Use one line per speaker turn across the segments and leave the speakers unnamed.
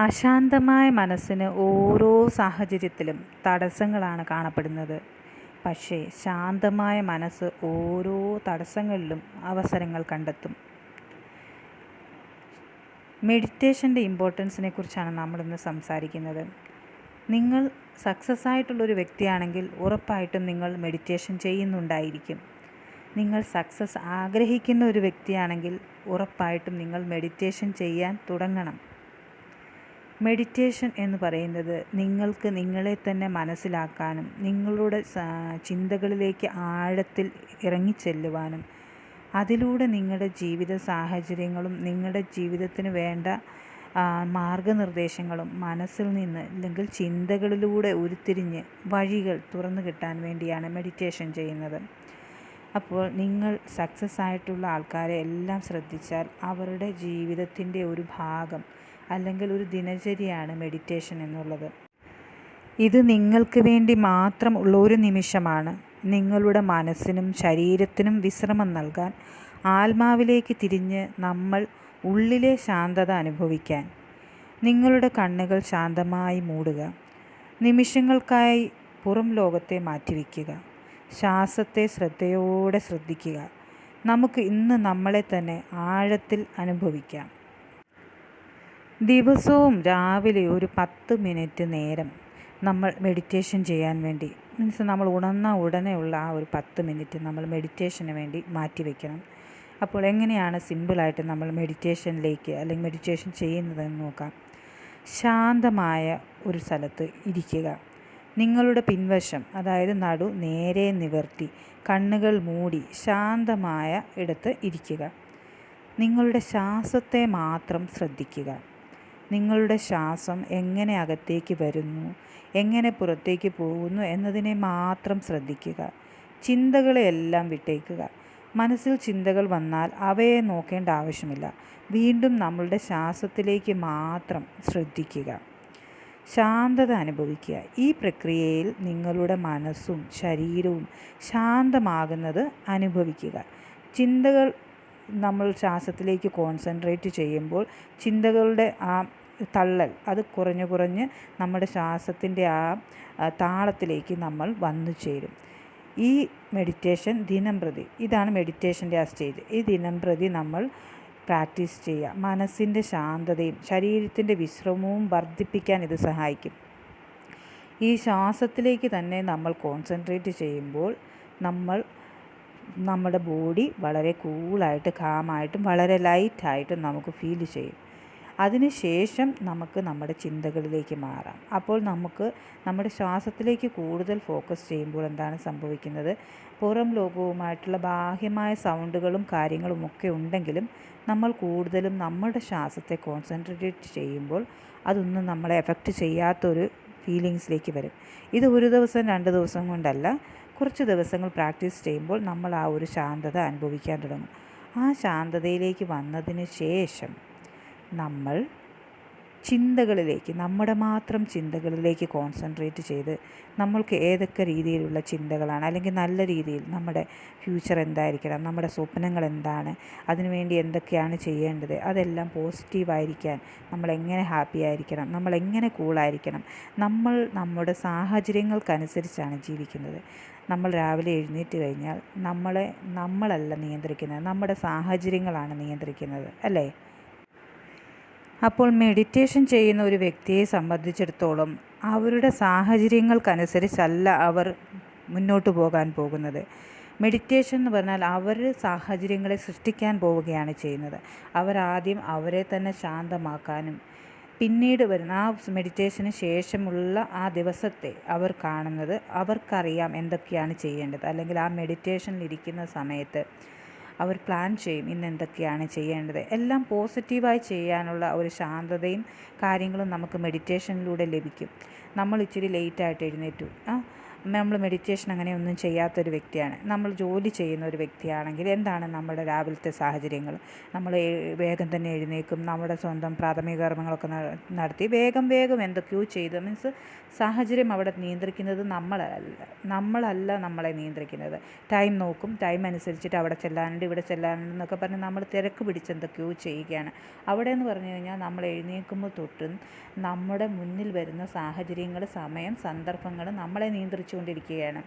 അശാന്തമായ മനസ്സിന് ഓരോ സാഹചര്യത്തിലും തടസ്സങ്ങളാണ് കാണപ്പെടുന്നത്. പക്ഷേ ശാന്തമായ മനസ്സ് ഓരോ തടസ്സങ്ങളിലും അവസരങ്ങൾ കണ്ടെത്തും. മെഡിറ്റേഷൻ്റെ ഇമ്പോർട്ടൻസിനെ കുറിച്ചാണ് നമ്മളിന്ന് സംസാരിക്കുന്നത്. നിങ്ങൾ സക്സസ് ആയിട്ടുള്ളൊരു വ്യക്തിയാണെങ്കിൽ ഉറപ്പായിട്ടും നിങ്ങൾ മെഡിറ്റേഷൻ ചെയ്യുന്നുണ്ടായിരിക്കും. നിങ്ങൾ സക്സസ് ആഗ്രഹിക്കുന്ന ഒരു വ്യക്തിയാണെങ്കിൽ ഉറപ്പായിട്ടും നിങ്ങൾ മെഡിറ്റേഷൻ ചെയ്യാൻ തുടങ്ങണം. മെഡിറ്റേഷൻ എന്ന് പറയുന്നത് നിങ്ങൾക്ക് നിങ്ങളെ തന്നെ മനസ്സിലാക്കാനും നിങ്ങളുടെ ചിന്തകളിലേക്ക് ആഴത്തിൽ ഇറങ്ങിച്ചെല്ലുവാനും അതിലൂടെ നിങ്ങളുടെ ജീവിത സാഹചര്യങ്ങളും നിങ്ങളുടെ ജീവിതത്തിന് വേണ്ട മാർഗനിർദ്ദേശങ്ങളും മനസ്സിൽ നിന്ന് അല്ലെങ്കിൽ ചിന്തകളിലൂടെ ഉരുത്തിരിഞ്ഞ് വഴികൾ തുറന്നു കിട്ടാൻ വേണ്ടിയാണ് മെഡിറ്റേഷൻ ചെയ്യുന്നത്. അപ്പോൾ നിങ്ങൾ സക്സസ് ആയിട്ടുള്ള ആൾക്കാരെ എല്ലാം ശ്രദ്ധിച്ചാൽ അവരുടെ ജീവിതത്തിൻ്റെ ഒരു ഭാഗം അല്ലെങ്കിൽ ഒരു ദിനചര്യയാണ് മെഡിറ്റേഷൻ എന്നുള്ളത്. ഇത് നിങ്ങൾക്ക് വേണ്ടി മാത്രം ഉള്ള ഒരു നിമിഷമാണ്. നിങ്ങളുടെ മനസ്സിനും ശരീരത്തിനും വിശ്രമം നൽകാൻ, ആത്മാവിലേക്ക് തിരിഞ്ഞ് നമ്മൾ ഉള്ളിലെ ശാന്തത അനുഭവിക്കാൻ. നിങ്ങളുടെ കണ്ണുകൾ ശാന്തമായി മൂടുക. നിമിഷങ്ങൾക്കായി പുറം ലോകത്തെ മാറ്റിവെക്കുക. ശ്വാസത്തെ ശ്രദ്ധയോടെ ശ്രദ്ധിക്കുക. നമുക്ക് ഇന്ന് നമ്മളെ തന്നെ ആഴത്തിൽ അനുഭവിക്കാം. ദിവസവും രാവിലെ ഒരു 10 മിനിറ്റ് നേരം നമ്മൾ മെഡിറ്റേഷൻ ചെയ്യാൻ വേണ്ടി നമ്മൾ ഉണർന്ന ഉടനെയുള്ള ആ ഒരു 10 മിനിറ്റ് നമ്മൾ മെഡിറ്റേഷന് വേണ്ടി മാറ്റിവെക്കണം. അപ്പോൾ എങ്ങനെയാണ് സിമ്പിളായിട്ട് നമ്മൾ മെഡിറ്റേഷനിലേക്ക് അല്ലെങ്കിൽ മെഡിറ്റേഷൻ ചെയ്യുന്നതെന്ന് നോക്കാം. ശാന്തമായ ഒരു സ്ഥലത്ത് ഇരിക്കുക. നിങ്ങളുടെ പിൻവശം, അതായത് നടു നേരെ നിവർത്തി കണ്ണുകൾ മൂടി ശാന്തമായ ഇടത്ത് ഇരിക്കുക. നിങ്ങളുടെ ശ്വാസത്തെ മാത്രം ശ്രദ്ധിക്കുക. നിങ്ങളുടെ ശ്വാസം എങ്ങനെ അകത്തേക്ക് വരുന്നു, എങ്ങനെ പുറത്തേക്ക് പോകുന്നു എന്നതിനെ മാത്രം ശ്രദ്ധിക്കുക. ചിന്തകളെയെല്ലാം വിട്ടേക്കുക. മനസ്സിൽ ചിന്തകൾ വന്നാൽ അവയെ നോക്കേണ്ട ആവശ്യമില്ല. വീണ്ടും നമ്മളുടെ ശ്വാസത്തിലേക്ക് മാത്രം ശ്രദ്ധിക്കുക. ശാന്തത അനുഭവിക്കുക. ഈ പ്രക്രിയയിൽ നിങ്ങളുടെ മനസ്സും ശരീരവും ശാന്തമാകുന്നത് അനുഭവിക്കുക. ചിന്തകൾ നമ്മൾ ശ്വാസത്തിലേക്ക് കോൺസെൻട്രേറ്റ് ചെയ്യുമ്പോൾ ചിന്തകളുടെ ആ തള്ളൽ അത് കുറഞ്ഞ് നമ്മുടെ ശ്വാസത്തിൻ്റെ ആ താളത്തിലേക്ക് നമ്മൾ വന്നു ചേരും. ഈ മെഡിറ്റേഷൻ ദിനംപ്രതി, ഇതാണ് മെഡിറ്റേഷൻ്റെ ആ സ്റ്റേജ്. ഈ ദിനംപ്രതി നമ്മൾ പ്രാക്ടീസ് ചെയ്യുക. മനസ്സിൻ്റെ ശാന്തതയും ശരീരത്തിൻ്റെ വിശ്രമവും വർദ്ധിപ്പിക്കാൻ ഇത് സഹായിക്കും. ഈ ശ്വാസത്തിലേക്ക് തന്നെ നമ്മൾ കോൺസെൻട്രേറ്റ് ചെയ്യുമ്പോൾ നമ്മുടെ ബോഡി വളരെ കൂളായിട്ട് കാമായിട്ടും വളരെ ലൈറ്റായിട്ടും നമുക്ക് ഫീൽ ചെയ്യും. അതിനുശേഷം നമുക്ക് നമ്മുടെ ചിന്തകളിലേക്ക് മാറാം. അപ്പോൾ നമുക്ക് നമ്മുടെ ശ്വാസത്തിലേക്ക് കൂടുതൽ ഫോക്കസ് ചെയ്യുമ്പോൾ എന്താണ് സംഭവിക്കുന്നത്? പുറം ലോകവുമായിട്ടുള്ള ബാഹ്യമായ സൗണ്ടുകളും കാര്യങ്ങളും ഒക്കെ ഉണ്ടെങ്കിലും നമ്മൾ കൂടുതലും നമ്മുടെ ശ്വാസത്തെ കോൺസെൻട്രേറ്റ് ചെയ്യുമ്പോൾ അതൊന്നും നമ്മളെ എഫക്റ്റ് ചെയ്യാത്തൊരു ഫീലിങ്സിലേക്ക് വരും. ഇത് ഒരു ദിവസം 2 ദിവസം കൊണ്ടല്ല, കുറച്ച് ദിവസങ്ങൾ പ്രാക്ടീസ് ചെയ്യുമ്പോൾ നമ്മൾ ആ ഒരു ശാന്തത അനുഭവിക്കാൻ തുടങ്ങും. ആ ശാന്തതയിലേക്ക് വന്നതിന് ശേഷം നമ്മൾ നമ്മുടെ മാത്രം ചിന്തകളിലേക്ക് കോൺസെൻട്രേറ്റ് ചെയ്ത് നമ്മൾക്ക് ഏതൊക്കെ രീതിയിലുള്ള ചിന്തകളാണ്, അല്ലെങ്കിൽ നല്ല രീതിയിൽ നമ്മുടെ ഫ്യൂച്ചർ എന്തായിരിക്കണം, നമ്മുടെ സ്വപ്നങ്ങൾ എന്താണ്, അതിനുവേണ്ടി എന്തൊക്കെയാണ് ചെയ്യേണ്ടത്, അതെല്ലാം പോസിറ്റീവായിരിക്കാൻ നമ്മളെങ്ങനെ ഹാപ്പി ആയിരിക്കണം, നമ്മളെങ്ങനെ കൂളായിരിക്കണം. നമ്മുടെ സാഹചര്യങ്ങൾക്കനുസരിച്ചാണ് ജീവിക്കുന്നത്. നമ്മൾ രാവിലെ എഴുന്നേറ്റ് കഴിഞ്ഞാൽ നമ്മളല്ല നിയന്ത്രിക്കുന്നത്, നമ്മുടെ സാഹചര്യങ്ങളാണ് നിയന്ത്രിക്കുന്നത്, അല്ലേ? അപ്പോൾ മെഡിറ്റേഷൻ ചെയ്യുന്ന ഒരു വ്യക്തിയെ സംബന്ധിച്ചിടത്തോളം അവരുടെ സാഹചര്യങ്ങൾക്കനുസരിച്ചല്ല അവർ മുന്നോട്ട് പോകാൻ പോകുന്നത്. മെഡിറ്റേഷൻ എന്ന് പറഞ്ഞാൽ അവർ സാഹചര്യങ്ങളെ സൃഷ്ടിക്കാൻ പോവുകയാണ് ചെയ്യുന്നത്. അവരാദ്യം അവരെ തന്നെ ശാന്തമാക്കാനും പിന്നീട് വരുന്ന ആ മെഡിറ്റേഷന് ശേഷമുള്ള ആ ദിവസത്തെ അവർ കാണുന്നത്, അവർക്കറിയാം എന്തൊക്കെയാണ് ചെയ്യേണ്ടത്. അല്ലെങ്കിൽ ആ മെഡിറ്റേഷനിലിരിക്കുന്ന സമയത്ത് അവർ പ്ലാൻ ചെയ്യും ഇന്ന് എന്തൊക്കെയാണ് ചെയ്യേണ്ടത്. എല്ലാം പോസിറ്റീവായി ചെയ്യാനുള്ള ഒരു ശാന്തതയും കാര്യങ്ങളും നമുക്ക് മെഡിറ്റേഷനിലൂടെ ലഭിക്കും. നമ്മൾ ഇച്ചിരി ലേറ്റായിട്ട് എഴുന്നേറ്റു, നമ്മൾ മെഡിറ്റേഷൻ അങ്ങനെയൊന്നും ചെയ്യാത്തൊരു വ്യക്തിയാണ്, നമ്മൾ ജോലി ചെയ്യുന്ന ഒരു വ്യക്തിയാണെങ്കിൽ എന്താണ് നമ്മുടെ രാവിലത്തെ സാഹചര്യങ്ങൾ? നമ്മൾ വേഗം തന്നെ എഴുന്നേൽക്കും, നമ്മുടെ സ്വന്തം പ്രാഥമിക കർമ്മങ്ങളൊക്കെ നടത്തി വേഗം എന്തൊക്കെയോ ചെയ്ത് മീൻസ് സാഹചര്യം അവിടെ നിയന്ത്രിക്കുന്നത് നമ്മളല്ല നമ്മളെ നിയന്ത്രിക്കുന്നത്. ടൈം നോക്കും, ടൈം അനുസരിച്ചിട്ട് അവിടെ ചെല്ലാനുണ്ട് ഇവിടെ ചെല്ലാനുണ്ട് എന്നൊക്കെ പറഞ്ഞ് നമ്മൾ തിരക്ക് പിടിച്ച് എന്തൊക്കെയോ ചെയ്യുകയാണ്. അവിടെ എന്ന് പറഞ്ഞു കഴിഞ്ഞാൽ നമ്മൾ എഴുന്നേൽക്കുമ്പോൾ തൊട്ടും നമ്മുടെ മുന്നിൽ വരുന്ന സാഹചര്യങ്ങൾ, സമയം, സന്ദർഭങ്ങൾ നമ്മളെ നിയന്ത്രിച്ചുകൊണ്ടിരിക്കുകയാണ്.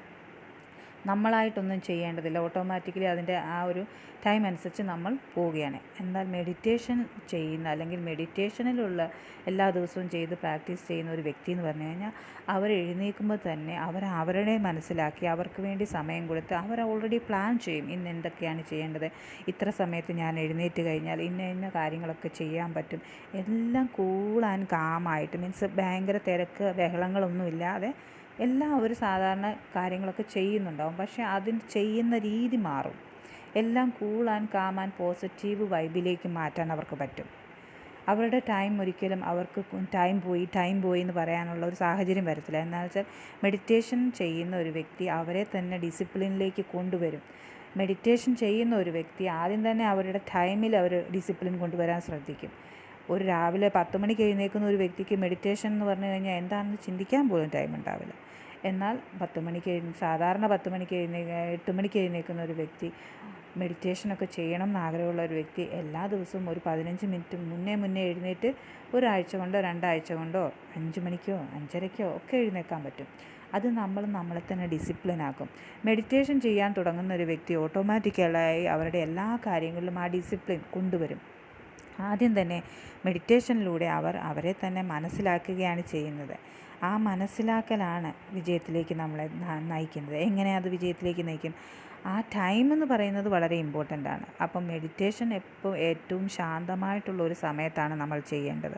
നമ്മളായിട്ടൊന്നും ചെയ്യേണ്ടതില്ല, ഓട്ടോമാറ്റിക്കലി അതിൻ്റെ ആ ഒരു ടൈം അനുസരിച്ച് നമ്മൾ പോവുകയാണ്. എന്നാൽ മെഡിറ്റേഷൻ ചെയ്യുന്ന അല്ലെങ്കിൽ മെഡിറ്റേഷനിലുള്ള എല്ലാ ദിവസവും ചെയ്ത് പ്രാക്ടീസ് ചെയ്യുന്ന ഒരു വ്യക്തി എന്ന് പറഞ്ഞു കഴിഞ്ഞാൽ അവർ എഴുന്നേൽക്കുമ്പോൾ തന്നെ അവരുടെ മനസ്സിലാക്കി അവർക്ക് വേണ്ടി സമയം കൊടുത്ത് അവർ ഓൾറെഡി പ്ലാൻ ചെയ്യും. ഇന്ന് എന്തൊക്കെയാണ് ചെയ്യേണ്ടത്, ഇത്ര സമയത്ത് ഞാൻ എഴുന്നേറ്റ് കഴിഞ്ഞാൽ ഇന്ന കാര്യങ്ങളൊക്കെ ചെയ്യാൻ പറ്റും. എല്ലാം കൂൾ ആൻഡ് കാമായിട്ട് മീൻസ് ഭയങ്കര തിരക്ക് ബഹളങ്ങളൊന്നുമില്ലാതെ എല്ലാം അവർ സാധാരണ കാര്യങ്ങളൊക്കെ ചെയ്യുന്നുണ്ടാവും. പക്ഷേ അതിന് ചെയ്യുന്ന രീതി മാറും. എല്ലാം cool and calm and positive വൈബിലേക്ക് മാറ്റാൻ അവർക്ക് പറ്റും. അവരുടെ ടൈം ഒരിക്കലും അവർക്ക് ടൈം പോയി എന്ന് പറയാനുള്ള ഒരു സാഹചര്യം വരത്തില്ല. എന്താണെന്ന് വെച്ചാൽ മെഡിറ്റേഷൻ ചെയ്യുന്ന ഒരു വ്യക്തി അവരെ തന്നെ ഡിസിപ്ലിനിലേക്ക് കൊണ്ടുവരും. മെഡിറ്റേഷൻ ചെയ്യുന്ന ഒരു വ്യക്തി ആദ്യം തന്നെ അവരുടെ ടൈമിൽ അവർ ഡിസിപ്ലിൻ കൊണ്ടുവരാൻ ശ്രദ്ധിക്കും. ഒരു രാവിലെ 10 മണിക്ക് എഴുന്നേൽക്കുന്ന ഒരു വ്യക്തിക്ക് മെഡിറ്റേഷൻ എന്ന് പറഞ്ഞു കഴിഞ്ഞാൽ എന്താണെന്ന് ചിന്തിക്കാൻ പോലും ടൈം ഉണ്ടാവില്ല. എന്നാൽ 10 മണിക്ക് സാധാരണ 8 മണിക്ക് എഴുന്നേൽക്കുന്ന ഒരു വ്യക്തി മെഡിറ്റേഷനൊക്കെ ചെയ്യണം എന്നാഗ്രഹമുള്ള ഒരു വ്യക്തി എല്ലാ ദിവസവും ഒരു 15 മിനിറ്റ് മുന്നേ എഴുന്നേറ്റ് ഒരാഴ്ച കൊണ്ടോ 2 ആഴ്ച കൊണ്ടോ 5 മണിക്കോ 5:30 ഒക്കെ എഴുന്നേൽക്കാൻ പറ്റും. അത് നമ്മളെ തന്നെ ഡിസിപ്ലിനാക്കും. മെഡിറ്റേഷൻ ചെയ്യാൻ തുടങ്ങുന്ന ഒരു വ്യക്തി ഓട്ടോമാറ്റിക്കലായി അവരുടെ എല്ലാ കാര്യങ്ങളിലും ആ ഡിസിപ്ലിൻ കൊണ്ടുവരും. ആദ്യം തന്നെ മെഡിറ്റേഷനിലൂടെ അവരെ തന്നെ മനസ്സിലാക്കുകയാണ് ചെയ്യുന്നത്. ആ മനസ്സിലാക്കലാണ് വിജയത്തിലേക്ക് നമ്മളെ നയിക്കുന്നത്. എങ്ങനെ അത് വിജയത്തിലേക്ക് നയിക്കും? ആ ടൈം എന്ന് പറയുന്നത് വളരെ ഇമ്പോർട്ടൻ്റ് ആണ്. അപ്പം മെഡിറ്റേഷൻ ഏറ്റവും ശാന്തമായിട്ടുള്ള ഒരു സമയത്താണ് നമ്മൾ ചെയ്യേണ്ടത്.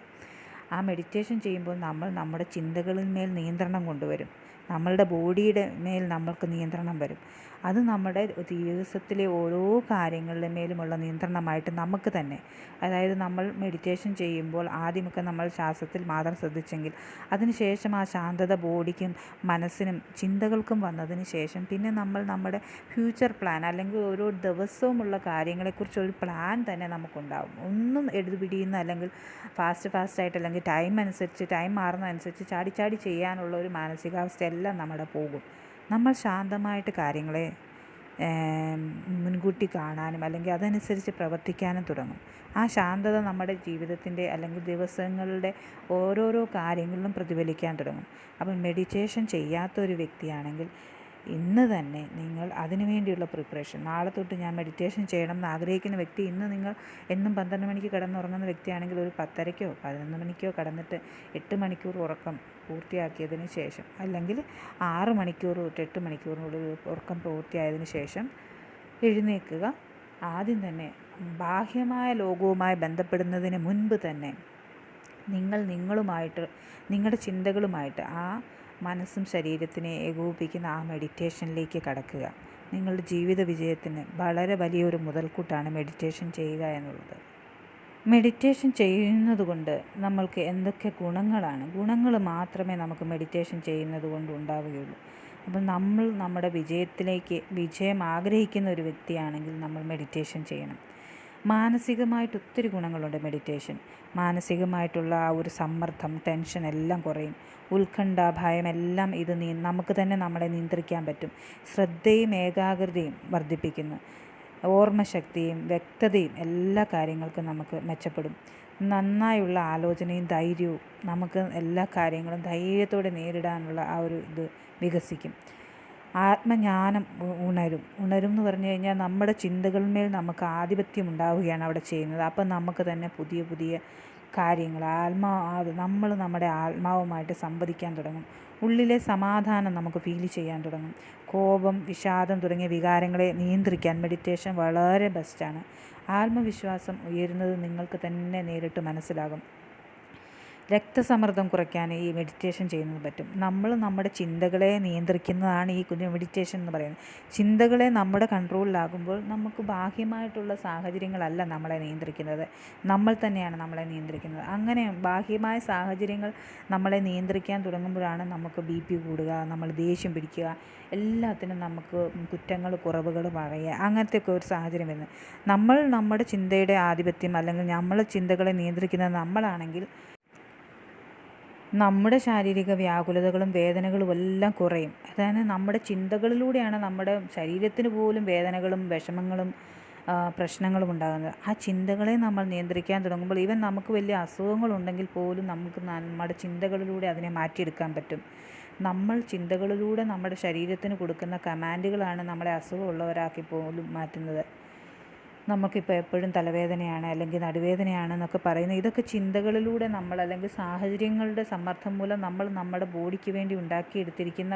ആ മെഡിറ്റേഷൻ ചെയ്യുമ്പോൾ നമ്മുടെ ചിന്തകളിൽ മേൽ നിയന്ത്രണം കൊണ്ടുവരും. നമ്മളുടെ ബോഡിയുടെ മേൽ നമ്മൾക്ക് നിയന്ത്രണം വരും. അത് നമ്മുടെ ദിവസത്തിലെ ഓരോ കാര്യങ്ങളുടെ മേലുമുള്ള നിയന്ത്രണമായിട്ട് നമുക്ക് തന്നെ, അതായത് നമ്മൾ മെഡിറ്റേഷൻ ചെയ്യുമ്പോൾ ആദ്യമൊക്കെ നമ്മൾ ശ്വാസത്തിൽ മാത്രം ശ്രദ്ധിച്ചെങ്കിൽ അതിനുശേഷം ആ ശാന്തത ബോഡിക്കും മനസ്സിനും ചിന്തകൾക്കും വന്നതിന് ശേഷം പിന്നെ നമ്മൾ നമ്മുടെ ഫ്യൂച്ചർ പ്ലാൻ അല്ലെങ്കിൽ ഓരോ ദിവസവുമുള്ള കാര്യങ്ങളെക്കുറിച്ച് ഒരു പ്ലാൻ തന്നെ നമുക്കുണ്ടാവും. ഒന്നും എടുപിടിയുന്ന അല്ലെങ്കിൽ ഫാസ്റ്റായിട്ട് അല്ലെങ്കിൽ ടൈം മാറുന്നതനുസരിച്ച് ചാടി ചെയ്യാനുള്ള ഒരു മാനസികാവസ്ഥ എല്ലാം നമ്മുടെ പോകും. നമ്മൾ ശാന്തമായിട്ട് കാര്യങ്ങളെ മുൻകൂട്ടി കാണാനും അല്ലെങ്കിൽ അതനുസരിച്ച് പ്രവർത്തിക്കാനും തുടങ്ങും. ആ ശാന്തത നമ്മുടെ ജീവിതത്തിൻ്റെ അല്ലെങ്കിൽ ദിവസങ്ങളുടെ ഓരോരോ കാര്യങ്ങളിലും പ്രതിഫലിക്കാൻ തുടങ്ങും. അപ്പം മെഡിറ്റേഷൻ ചെയ്യാത്ത ഒരു വ്യക്തിയാണെങ്കിൽ ഇന്ന് തന്നെ നിങ്ങൾ അതിനു വേണ്ടിയുള്ള പ്രിപ്പറേഷൻ, നാളെ തൊട്ട് ഞാൻ മെഡിറ്റേഷൻ ചെയ്യണം എന്ന് ആഗ്രഹിക്കുന്ന വ്യക്തി ഇന്ന് നിങ്ങൾ എന്നും 12 മണിക്ക് കിടന്നുറങ്ങുന്ന വ്യക്തിയാണെങ്കിൽ ഒരു 10:30 11 മണിക്കോ കിടന്നിട്ട് 8 മണിക്കൂർ ഉറക്കം പൂർത്തിയാക്കിയതിന് ശേഷം അല്ലെങ്കിൽ 6 മണിക്കൂർ തൊട്ട് 8 മണിക്കൂറിനുള്ളിൽ ഉറക്കം പൂർത്തിയായതിനു ശേഷം എഴുന്നേൽക്കുക. ആദ്യം തന്നെ ബാഹ്യമായ ലോകവുമായി ബന്ധപ്പെടുന്നതിന് മുൻപ് തന്നെ നിങ്ങളുമായിട്ട് നിങ്ങളുടെ ചിന്തകളുമായിട്ട് ആ മനസ്സും ശരീരത്തിനെ ഏകോപിപ്പിക്കുന്ന ആ മെഡിറ്റേഷനിലേക്ക് കടക്കുക. നിങ്ങളുടെ ജീവിത വിജയത്തിന് വളരെ വലിയൊരു മുതൽക്കൂട്ടാണ് മെഡിറ്റേഷൻ ചെയ്യുക എന്നുള്ളത്. മെഡിറ്റേഷൻ ചെയ്യുന്നത് കൊണ്ട് നമ്മൾക്ക് എന്തൊക്കെ ഗുണങ്ങൾ മാത്രമേ നമുക്ക് മെഡിറ്റേഷൻ ചെയ്യുന്നത് കൊണ്ട് ഉണ്ടാവുകയുള്ളൂ. അപ്പം നമ്മൾ നമ്മുടെ വിജയം ആഗ്രഹിക്കുന്ന ഒരു വ്യക്തിയാണെങ്കിൽ നമ്മൾ മെഡിറ്റേഷൻ ചെയ്യണം. മാനസികമായിട്ട് ഒത്തിരി ഗുണങ്ങളുണ്ട് മെഡിറ്റേഷൻ. മാനസികമായിട്ടുള്ള ആ ഒരു സമ്മർദ്ദം, ടെൻഷൻ എല്ലാം കുറയും. ഉത്കണ്ഠ, ഭയം എല്ലാം ഇത് നമുക്ക് തന്നെ നമ്മളെ നിയന്ത്രിക്കാൻ പറ്റും. ശ്രദ്ധയും ഏകാഗ്രതയും വർദ്ധിപ്പിക്കുന്നു. ഓർമ്മശക്തിയും വ്യക്തതയും എല്ലാ കാര്യങ്ങൾക്കും നമുക്ക് മെച്ചപ്പെടും. നന്നായുള്ള ആലോചനയും ധൈര്യവും നമുക്ക് എല്ലാ കാര്യങ്ങളും ധൈര്യത്തോടെ നേരിടാനുള്ള ആ ഒരു ഇത് വികസിക്കും. ആത്മജ്ഞാനം ഉണരും എന്ന് പറഞ്ഞു കഴിഞ്ഞാൽ നമ്മുടെ ചിന്തകളിന്മേൽ നമുക്ക് ആധിപത്യം ഉണ്ടാവുകയാണ് അവിടെ ചെയ്യുന്നത്. അപ്പം നമുക്ക് തന്നെ പുതിയ കാര്യങ്ങൾ നമ്മൾ നമ്മുടെ ആത്മാവുമായിട്ട് സംവദിക്കാൻ തുടങ്ങും. ഉള്ളിലെ സമാധാനം നമുക്ക് ഫീൽ ചെയ്യാൻ തുടങ്ങും. കോപം, വിഷാദം തുടങ്ങിയ വികാരങ്ങളെ നിയന്ത്രിക്കാൻ മെഡിറ്റേഷൻ വളരെ ബെസ്റ്റാണ്. ആത്മവിശ്വാസം ഉയരുന്നത് നിങ്ങൾക്ക് തന്നെ നേരിട്ട് മനസ്സിലാകും. രക്തസമ്മർദ്ദം കുറയ്ക്കാൻ ഈ മെഡിറ്റേഷൻ ചെയ്യുന്നത് പറ്റും. നമ്മൾ നമ്മുടെ ചിന്തകളെ നിയന്ത്രിക്കുന്നതാണ് ഈ മെഡിറ്റേഷൻ എന്ന് പറയുന്നത്. ചിന്തകളെ നമ്മുടെ കൺട്രോളിലാകുമ്പോൾ നമുക്ക് ബാഹ്യമായിട്ടുള്ള സാഹചര്യങ്ങളല്ല നമ്മളെ നിയന്ത്രിക്കുന്നത്, നമ്മൾ തന്നെയാണ് നമ്മളെ നിയന്ത്രിക്കുന്നത്. അങ്ങനെ ബാഹ്യമായ സാഹചര്യങ്ങൾ നമ്മളെ നിയന്ത്രിക്കാൻ തുടങ്ങുമ്പോഴാണ് നമുക്ക് ബി പി കൂടുക, നമ്മൾ ദേഷ്യം പിടിക്കുക, എല്ലാത്തിനും നമുക്ക് കുറ്റങ്ങൾ കുറവുകൾ പറയുക, അങ്ങനത്തെയൊക്കെ ഒരു സാഹചര്യം വരുന്നത്. നമ്മൾ നമ്മുടെ ചിന്തയുടെ ആധിപത്യം അല്ലെങ്കിൽ നമ്മളെ ചിന്തകളെ നിയന്ത്രിക്കുന്നത് നമ്മളാണെങ്കിൽ നമ്മുടെ ശാരീരിക വ്യാകുലതകളും വേദനകളും എല്ലാം കുറയും. അതായത് നമ്മുടെ ചിന്തകളിലൂടെയാണ് നമ്മുടെ ശരീരത്തിന് പോലും വേദനകളും വിഷമങ്ങളും പ്രശ്നങ്ങളും ഉണ്ടാകുന്നത്. ആ ചിന്തകളെ നമ്മൾ നിയന്ത്രിക്കാൻ തുടങ്ങുമ്പോൾ ഈവൻ നമുക്ക് വലിയ അസുഖങ്ങളുണ്ടെങ്കിൽ പോലും നമുക്ക് നമ്മുടെ ചിന്തകളിലൂടെ അതിനെ മാറ്റിയെടുക്കാൻ പറ്റും. നമ്മൾ ചിന്തകളിലൂടെ നമ്മുടെ ശരീരത്തിന് കൊടുക്കുന്ന കമാൻഡുകളാണ് നമ്മളെ അസുഖമുള്ളവരാക്കി പോലും മാറ്റുന്നത്. നമുക്കിപ്പോൾ എപ്പോഴും തലവേദനയാണ് അല്ലെങ്കിൽ നടുവേദനയാണെന്നൊക്കെ പറയുന്നത് ഇതൊക്കെ ചിന്തകളിലൂടെ നമ്മൾ അല്ലെങ്കിൽ സാഹചര്യങ്ങളുടെ സമ്മർദ്ദം മൂലം നമ്മൾ നമ്മുടെ ബോഡിക്ക് വേണ്ടി ഉണ്ടാക്കിയെടുത്തിരിക്കുന്ന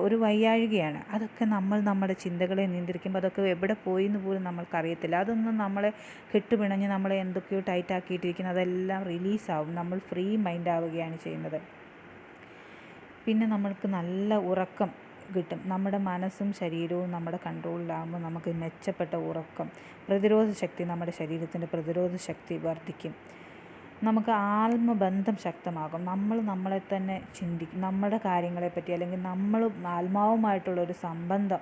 ഒരു വയ്യാഴികയാണ്. അതൊക്കെ നമ്മൾ നമ്മുടെ ചിന്തകളെ നിയന്ത്രിക്കുമ്പോൾ അതൊക്കെ എവിടെ പോയി എന്ന് പോലും നമ്മൾക്കറിയത്തില്ല. അതൊന്നും നമ്മളെ കെട്ടുപിണഞ്ഞ് നമ്മളെ എന്തൊക്കെയോ ടൈറ്റാക്കിയിട്ടിരിക്കുന്നത് അതെല്ലാം റിലീസാവും. നമ്മൾ ഫ്രീ മൈൻഡ് ആവുകയാണ് ചെയ്യുന്നത്. പിന്നെ നമ്മൾക്ക് നല്ല ഉറക്കം കിട്ടും. നമ്മുടെ മനസ്സും ശരീരവും നമ്മുടെ കൺട്രോളിലാകുമ്പോൾ നമുക്ക് മെച്ചപ്പെട്ട ഉറക്കം, പ്രതിരോധ ശക്തി, നമ്മുടെ ശരീരത്തിൻ്റെ പ്രതിരോധ ശക്തി വർദ്ധിക്കും. നമുക്ക് ആത്മബന്ധം ശക്തമാകും. നമ്മൾ നമ്മളെ തന്നെ ചിന്തിക്കും, നമ്മുടെ കാര്യങ്ങളെപ്പറ്റി അല്ലെങ്കിൽ നമ്മൾ ആത്മാവുമായിട്ടുള്ളൊരു സംബന്ധം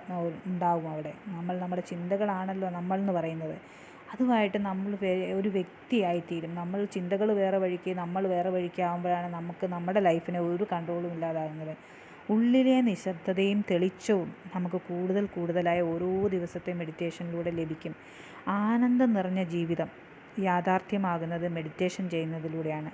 ഉണ്ടാകും അവിടെ. നമ്മുടെ ചിന്തകളാണല്ലോ നമ്മൾ എന്ന് പറയുന്നത്. അതുമായിട്ട് നമ്മൾ ഒരു വ്യക്തിയായിത്തീരും. നമ്മൾ ചിന്തകൾ വേറെ വഴിക്ക് നമ്മൾ വേറെ വഴിക്കാകുമ്പോഴാണ് നമുക്ക് നമ്മുടെ ലൈഫിനെ ഒരു കൺട്രോളും ഇല്ലാതാകുന്നത്. ഉള്ളിലെ നിശബ്ദതയും തെളിച്ചവും നമുക്ക് കൂടുതലായ ഓരോ ദിവസത്തെ മെഡിറ്റേഷനിലൂടെ ലഭിക്കും. ആനന്ദം നിറഞ്ഞ ജീവിതം യാഥാർത്ഥ്യമാകുന്നത് മെഡിറ്റേഷൻ ചെയ്യുന്നതിലൂടെയാണ്.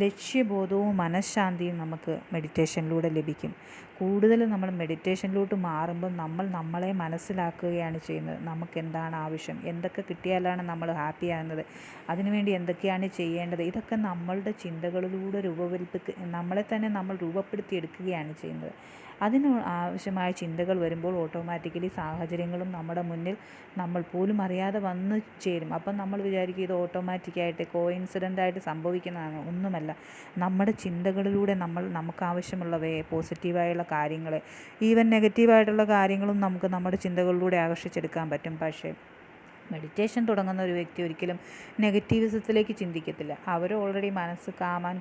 ലക്ഷ്യബോധവും മനഃശാന്തിയും നമുക്ക് മെഡിറ്റേഷനിലൂടെ ലഭിക്കും. കൂടുതലും നമ്മൾ മെഡിറ്റേഷനിലോട്ട് മാറുമ്പോൾ നമ്മൾ നമ്മളെ മനസ്സിലാക്കുകയാണ് ചെയ്യുന്നത്. നമുക്ക് എന്താണ് ആവശ്യം, എന്തൊക്കെ കിട്ടിയാലാണ് നമ്മൾ ഹാപ്പി ആകുന്നത്, അതിനുവേണ്ടി എന്തൊക്കെയാണ് ചെയ്യേണ്ടത്, ഇതൊക്കെ നമ്മളുടെ ചിന്തകളിലൂടെ നമ്മളെ തന്നെ നമ്മൾ രൂപപ്പെടുത്തിയെടുക്കുകയാണ് ചെയ്യുന്നത്. അതിന് ആവശ്യമായ ചിന്തകൾ വരുമ്പോൾ ഓട്ടോമാറ്റിക്കലി സാഹചര്യങ്ങളും നമ്മുടെ മുന്നിൽ നമ്മൾ പോലും അറിയാതെ വന്നു ചേരും. അപ്പം നമ്മൾ വിചാരിക്കും ഇത് ഓട്ടോമാറ്റിക്കായിട്ട് കോയിൻസിഡൻ്റായിട്ട് സംഭവിക്കുന്നതാണ്. ഒന്നുമല്ല. നമ്മുടെ ചിന്തകളിലൂടെ നമുക്കാവശ്യമുള്ള പോസിറ്റീവായുള്ള കാര്യങ്ങൾ, ഈവൻ നെഗറ്റീവായിട്ടുള്ള കാര്യങ്ങളും നമുക്ക് നമ്മുടെ ചിന്തകളിലൂടെ ആകർഷിച്ചെടുക്കാൻ പറ്റും. പക്ഷേ മെഡിറ്റേഷൻ തുടങ്ങുന്ന ഒരു വ്യക്തി ഒരിക്കലും നെഗറ്റീവിസത്തിലേക്ക് ചിന്തിക്കത്തില്ല. അവർ ഓൾറെഡി മനസ്സ്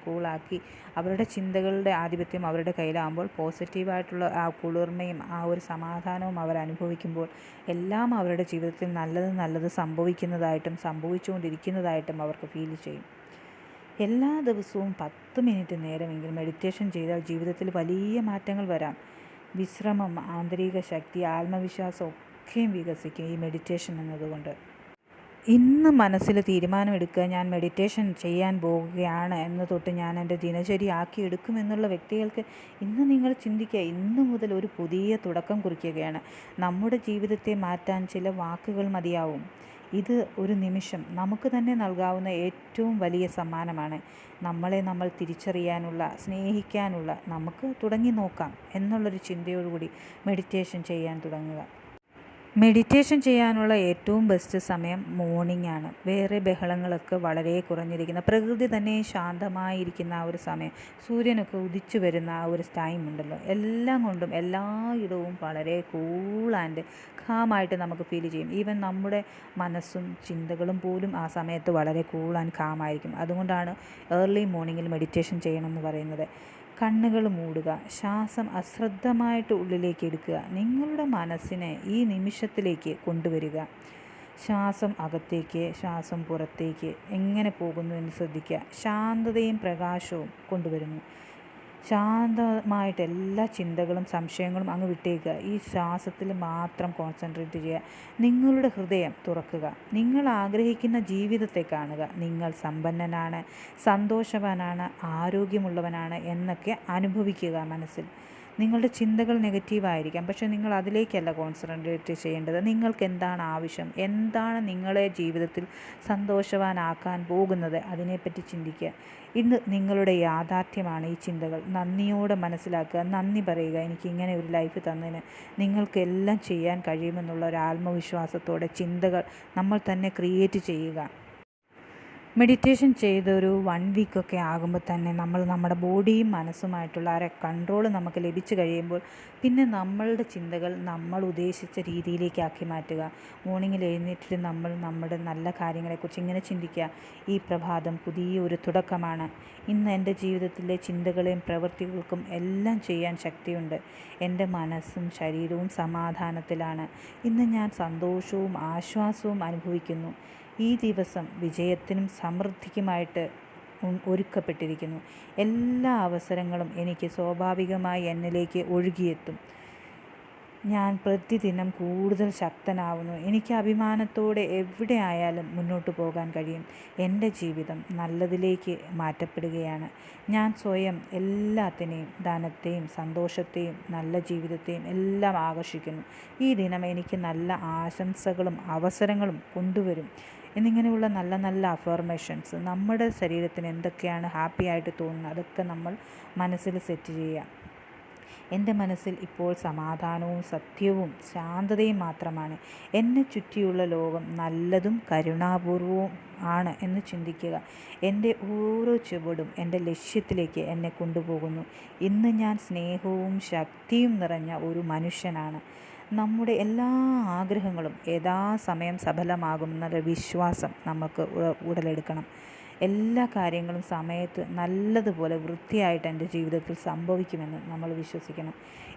കൂളാക്കി അവരുടെ ചിന്തകളുടെ ആധിപത്യം അവരുടെ കയ്യിലാകുമ്പോൾ പോസിറ്റീവായിട്ടുള്ള ആ കുളിർമയും ആ ഒരു സമാധാനവും അവർ അനുഭവിക്കുമ്പോൾ എല്ലാം അവരുടെ ജീവിതത്തിൽ നല്ലത് സംഭവിക്കുന്നതായിട്ടും സംഭവിച്ചുകൊണ്ടിരിക്കുന്നതായിട്ടും അവർക്ക് ഫീൽ ചെയ്യും. എല്ലാ ദിവസവും 10 മിനിറ്റ് നേരമെങ്കിലും മെഡിറ്റേഷൻ ചെയ്താൽ ജീവിതത്തിൽ വലിയ മാറ്റങ്ങൾ വരാം. വിശ്രമം, ആന്തരിക ശക്തി, ആത്മവിശ്വാസം ഒക്കെയും വികസിക്കും ഈ മെഡിറ്റേഷൻ എന്നതുകൊണ്ട്. ഇന്ന് മനസ്സിൽ തീരുമാനമെടുക്കുക, ഞാൻ മെഡിറ്റേഷൻ ചെയ്യാൻ പോവുകയാണ് എന്ന് തൊട്ട് ഞാൻ എൻ്റെ ദിനചര്യ ആക്കിയെടുക്കുമെന്നുള്ള വ്യക്തികൾക്ക് ഇന്ന് നിങ്ങൾ ചിന്തിക്കുക, ഇന്ന് മുതൽ ഒരു പുതിയ തുടക്കം കുറിക്കുകയാണ്. നമ്മുടെ ജീവിതത്തെ മാറ്റാൻ ചില വാക്കുകൾ മതിയാവും. ഇത് ഒരു നിമിഷം നമുക്ക് തന്നെ നൽകാവുന്ന ഏറ്റവും വലിയ സമ്മാനമാണ്. നമ്മളെ നമ്മൾ തിരിച്ചറിയാനുള്ള, സ്നേഹിക്കാനുള്ള, നമുക്ക് തുടങ്ങി നോക്കാം എന്നുള്ളൊരു ചിന്തയോടുകൂടി മെഡിറ്റേഷൻ ചെയ്യാൻ തുടങ്ങുക. മെഡിറ്റേഷൻ ചെയ്യാനുള്ള ഏറ്റവും ബെസ്റ്റ് സമയം മോർണിംഗ് ആണ്. വേറെ ബഹളങ്ങളൊക്കെ വളരെ കുറഞ്ഞിരിക്കുന്ന, പ്രകൃതി തന്നെ ശാന്തമായിരിക്കുന്ന ആ ഒരു സമയം, സൂര്യനൊക്കെ ഉദിച്ചു വരുന്ന ആ ഒരു ടൈം ഉണ്ടല്ലോ, എല്ലാം കൊണ്ടും എല്ലായിടവും വളരെ കൂൾ ആൻഡ് കാമായിട്ട് നമുക്ക് ഫീൽ ചെയ്യും. ഈവൻ നമ്മുടെ മനസ്സും ചിന്തകളും പോലും ആ സമയത്ത് വളരെ കൂൾ ആൻഡ് കാമായിരിക്കും. അതുകൊണ്ടാണ് ഏർലി മോർണിംഗിൽ മെഡിറ്റേഷൻ ചെയ്യണമെന്ന് പറയുന്നത്. കണ്ണുകൾ മൂടുക, ശ്വാസം അശ്രദ്ധമായിട്ട് ഉള്ളിലേക്ക് എടുക്കുക, നിങ്ങളുടെ മനസ്സിനെ ഈ നിമിഷത്തിലേക്ക് കൊണ്ടുവരിക. ശ്വാസം അകത്തേക്ക്, ശ്വാസം പുറത്തേക്ക് എങ്ങനെ പോകുന്നു എന്ന് ശ്രദ്ധിക്കുക. ശാന്തതയും പ്രകാശവും കൊണ്ടുവരുന്നു. ശാന്തമായിട്ട് എല്ലാ ചിന്തകളും സംശയങ്ങളും അങ്ങ് വിട്ടേക്കുക. ഈ ശ്വാസത്തിൽ മാത്രം കോൺസെൻട്രേറ്റ് ചെയ്യുക. നിങ്ങളുടെ ഹൃദയം തുറക്കുക. നിങ്ങൾ ആഗ്രഹിക്കുന്ന ജീവിതത്തെ കാണുക. നിങ്ങൾ സമ്പന്നനാണ്, സന്തോഷവാനാണ്, ആരോഗ്യമുള്ളവനാണ് എന്നൊക്കെ അനുഭവിക്കുക മനസ്സിൽ. നിങ്ങളുടെ ചിന്തകൾ നെഗറ്റീവായിരിക്കാം, പക്ഷേ നിങ്ങൾ അതിലേക്കല്ല കോൺസെൻട്രേറ്റ് ചെയ്യേണ്ടത്. നിങ്ങൾക്ക് എന്താണ് ആവശ്യം, എന്താണ് നിങ്ങളെ ജീവിതത്തിൽ സന്തോഷവാനാക്കാൻ പോകുന്നത്, അതിനെപ്പറ്റി ചിന്തിക്കുക. ഇന്ന് നിങ്ങളുടെ യാഥാർത്ഥ്യമാണ് ഈ ചിന്തകൾ. നന്ദിയോടെ മനസ്സിലാക്കുക, നന്ദി പറയുക, എനിക്ക് ഇങ്ങനെ ഒരു ലൈഫ് തന്നതിന്, നിങ്ങൾക്കെല്ലാം ചെയ്യാൻ കഴിയുമെന്നുള്ള ഒരു ആത്മവിശ്വാസത്തോടെ ചിന്തകൾ നമ്മൾ തന്നെ ക്രിയേറ്റ് ചെയ്യുക. മെഡിറ്റേഷൻ ചെയ്തൊരു 1 വീക്കൊക്കെ ആകുമ്പോൾ തന്നെ നമ്മൾ നമ്മുടെ ബോഡിയും മനസ്സുമായിട്ടുള്ള ആ കൺട്രോൾ നമുക്ക് ലഭിച്ചു കഴിയുമ്പോൾ പിന്നെ നമ്മളുടെ ചിന്തകൾ നമ്മൾ ഉദ്ദേശിച്ച രീതിയിലേക്കാക്കി മാറ്റുക. മോർണിംഗിൽ എഴുന്നേറ്റിട്ട് നമ്മൾ നമ്മുടെ നല്ല കാര്യങ്ങളെക്കുറിച്ച് ഇങ്ങനെ ചിന്തിക്കുക: ഈ പ്രഭാതം പുതിയൊരു തുടക്കമാണ്. ഇന്ന് എൻ്റെ ജീവിതത്തിലെ ചിന്തകളെയും പ്രവൃത്തികൾക്കും എല്ലാം ചെയ്യാൻ ശക്തിയുണ്ട്. എൻ്റെ മനസ്സും ശരീരവും സമാധാനത്തിലാണ്. ഇന്ന് ഞാൻ സന്തോഷവും ആശ്വാസവും അനുഭവിക്കുന്നു. ഈ ദിവസം വിജയത്തിനും സമൃദ്ധിക്കുമായിട്ട് ഒരുക്കപ്പെട്ടിരിക്കുന്നു. എല്ലാ അവസരങ്ങളും എനിക്ക് സ്വാഭാവികമായി എന്നിലേക്ക് ഒഴുകിയെത്തും. ഞാൻ പ്രതിദിനം കൂടുതൽ ശക്തനാവുന്നു. എനിക്ക് അഭിമാനത്തോടെ എവിടെ ആയാലും മുന്നോട്ട് പോകാൻ കഴിയും. എൻ്റെ ജീവിതം നല്ലതിലേക്ക് മാറ്റപ്പെടുകയാണ്. ഞാൻ സ്വയം എല്ലാത്തിനെയും, ധനത്തെയും സന്തോഷത്തെയും നല്ല ജീവിതത്തെയും എല്ലാം ആകർഷിക്കുന്നു. ഈ ദിനം എനിക്ക് നല്ല ആശംസകളും അവസരങ്ങളും കൊണ്ടുവരും എന്നിങ്ങനെയുള്ള നല്ല നല്ല അഫർമേഷൻസ് നമ്മുടെ ശരീരത്തിന് എന്തൊക്കെയാണ് ഹാപ്പി ആയിട്ട് തോന്നുന്നത് അതൊക്കെ നമ്മൾ മനസ്സിൽ സെറ്റ് ചെയ്യുക. എൻ്റെ മനസ്സിൽ ഇപ്പോൾ സമാധാനവും സത്യവും ശാന്തതയും മാത്രമാണ്. എന്നെ ചുറ്റിയുള്ള ലോകം നല്ലതും കരുണാപൂർവവും ആണ് എന്ന് ചിന്തിക്കുക. എൻ്റെ ഓരോ ചുവടും എൻ്റെ ലക്ഷ്യത്തിലേക്ക് എന്നെ കൊണ്ടുപോകുന്നു. ഇന്ന് ഞാൻ സ്നേഹവും ശക്തിയും നിറഞ്ഞ ഒരു മനുഷ്യനാണ്. നമ്മുടെ എല്ലാ ആഗ്രഹങ്ങളും യഥാസമയം സഫലമാകുമെന്നുള്ള വിശ്വാസം നമുക്ക് ഉടലെടുക്കണം. എല്ലാ കാര്യങ്ങളും സമയത്ത് നല്ലതുപോലെ വൃത്തിയായിട്ട് എൻ്റെ ജീവിതത്തിൽ സംഭവിക്കുമെന്ന് നമ്മൾ വിശ്വസിക്കണം.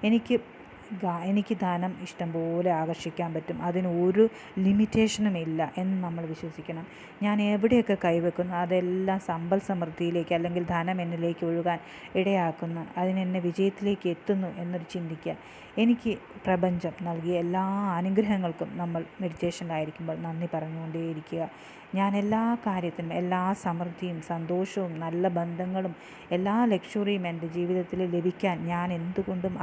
എനിക്ക് ധനം ഇഷ്ടംപോലെ ആകർഷിക്കാൻ പറ്റും. അതിന് ഒരു ലിമിറ്റേഷനും ഇല്ല എന്ന് നമ്മൾ വിശ്വസിക്കണം. ഞാൻ എവിടെയൊക്കെ കൈവെക്കുന്നു അതെല്ലാം സമ്പൽ സമൃദ്ധിയിലേക്ക് അല്ലെങ്കിൽ ധനം എന്നിലേക്ക് ഒഴുകാൻ ഇടയാക്കുന്നു. അതിനെന്നെ വിജയത്തിലേക്ക് എത്തുന്നു എന്നൊരു ചിന്തിക്കുക. എനിക്ക് പ്രപഞ്ചം നൽകിയ എല്ലാ അനുഗ്രഹങ്ങൾക്കും നമ്മൾ മെഡിറ്റേഷനിലായിരിക്കുമ്പോൾ നന്ദി പറഞ്ഞുകൊണ്ടേയിരിക്കുക. ഞാൻ എല്ലാ കാര്യത്തിനും എല്ലാ സമൃദ്ധിയും സന്തോഷവും നല്ല ബന്ധങ്ങളും എല്ലാ ലക്ഷറിയും എൻ്റെ ജീവിതത്തിൽ ലഭിക്കാൻ ഞാൻ എന്തുകൊണ്ടും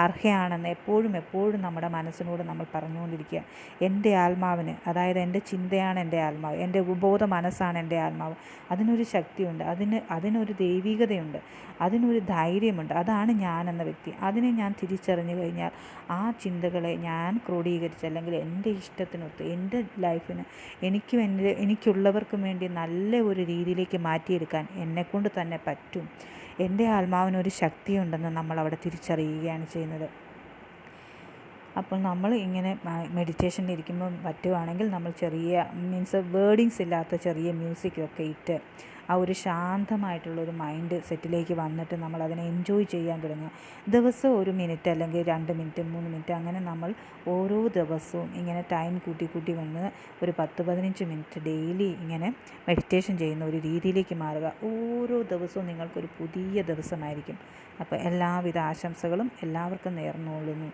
അർഹയാണെന്ന് എപ്പോഴും നമ്മുടെ മനസ്സിനോട് നമ്മൾ പറഞ്ഞുകൊണ്ടിരിക്കുക. എൻ്റെ ആത്മാവിന്, അതായത് എൻ്റെ ചിന്തയാണ് എൻ്റെ ആത്മാവ്, എൻ്റെ ഉപബോധ മനസ്സാണ് എൻ്റെ ആത്മാവ്. അതിനൊരു ശക്തിയുണ്ട്, അതിനൊരു ദൈവികതയുണ്ട്, അതിനൊരു ധൈര്യമുണ്ട്. അതാണ് ഞാനെന്ന വ്യക്തി. അതിനെ ഞാൻ തിരിച്ചറിഞ്ഞു കഴിഞ്ഞാൽ ആ ചിന്തകളെ ഞാൻ ക്രോഡീകരിച്ച് അല്ലെങ്കിൽ എൻ്റെ ഇഷ്ടത്തിനൊത്ത് എൻ്റെ ലൈഫിന് എനിക്കുള്ളവർക്കും വേണ്ടി നല്ല ഒരു രീതിയിലേക്ക് മാറ്റിയെടുക്കാൻ എന്നെക്കൊണ്ട് തന്നെ പറ്റും. എൻ്റെ ആത്മാവിനൊരു ശക്തിയുണ്ടെന്ന് നമ്മളവിടെ തിരിച്ചറിയുകയാണ് ചെയ്യുന്നത്. അപ്പോൾ നമ്മൾ ഇങ്ങനെ മെഡിറ്റേഷനിൽ ഇരിക്കുമ്പോൾ പറ്റുവാണെങ്കിൽ നമ്മൾ ചെറിയ വേർഡിങ്സ് ഇല്ലാത്ത ചെറിയ മ്യൂസിക്കൊക്കെ ഇട്ട് ആ ഒരു ശാന്തമായിട്ടുള്ളൊരു മൈൻഡ് സെറ്റിലേക്ക് വന്നിട്ട് നമ്മൾ അതിനെ എൻജോയ് ചെയ്യാൻ തുടങ്ങുക. ദിവസം 1 മിനിറ്റ് അല്ലെങ്കിൽ 2 മിനിറ്റ് 3 മിനിറ്റ് അങ്ങനെ നമ്മൾ ഓരോ ദിവസവും ഇങ്ങനെ ടൈം കൂട്ടി വന്ന് ഒരു 10-15 മിനിറ്റ് ഡെയിലി ഇങ്ങനെ മെഡിറ്റേഷൻ ചെയ്യുന്ന ഒരു രീതിയിലേക്ക് മാറുക. ഓരോ ദിവസവും നിങ്ങൾക്കൊരു പുതിയ ദിവസമായിരിക്കും. അപ്പോൾ എല്ലാവിധ ആശംസകളും എല്ലാവർക്കും നേർന്നുകൊള്ളുന്നു.